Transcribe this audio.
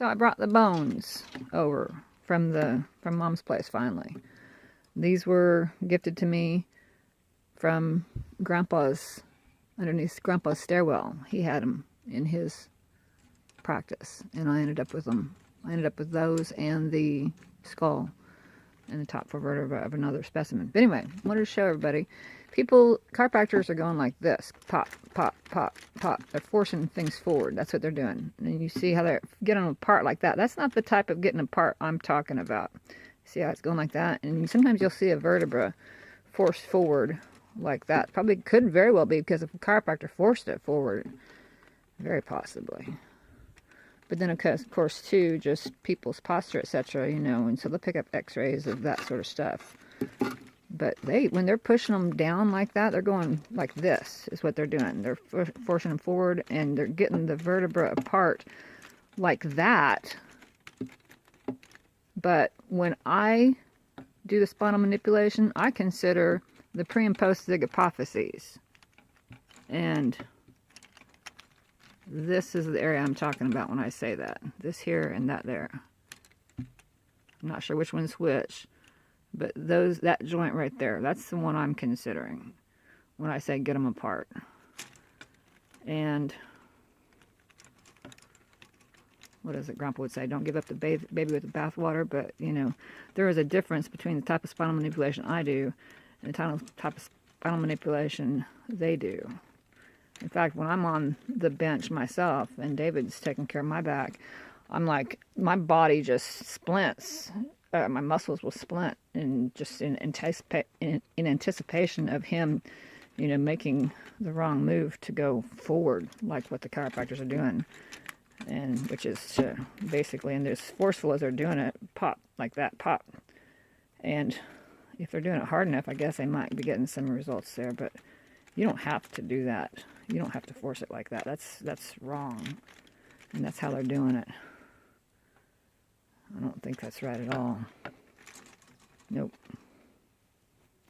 So I brought the bones over from Mom's place finally. These were gifted to me from underneath Grandpa's stairwell. He had them in his practice, and I ended up with them. I ended up with those and the skull and the top four vertebrae of another specimen. But anyway, I wanted to show everybody. Chiropractors are going like this. Pop, pop, pop, pop. They're forcing things forward. That's what they're doing. And you see how they're getting them apart like that. That's not the type of getting apart I'm talking about. See how it's going like that? And sometimes you'll see a vertebra forced forward like that. Probably could very well be because if a chiropractor forced it forward. Very possibly. But then, of course, too, just people's posture, etc., and so they'll pick up x-rays of that sort of stuff. But when they're pushing them down like that, they're going like this, is what they're doing. They're forcing them forward, and they're getting the vertebra apart like that. But when I do the spinal manipulation, I consider the pre- and post-zig apophyses. And this is the area I'm talking about when I say that. This here and that there. I'm not sure which one's which. But that joint right there, that's the one I'm considering when I say get them apart. And what is it Grandpa would say? Don't give up the baby with the bathwater. But, there is a difference between the type of spinal manipulation I do and the type of spinal manipulation they do. In fact, when I'm on the bench myself and David's taking care of my back, I'm like, my body just splints. My muscles will splint, and just in anticipation of him, making the wrong move to go forward, like what the chiropractors are doing, and which is to basically, and they're as forceful as they're doing it, pop like that, pop. And if they're doing it hard enough, I guess they might be getting some results there. But you don't have to do that. You don't have to force it like that. That's wrong, and that's how they're doing it. I don't think that's right at all. Nope.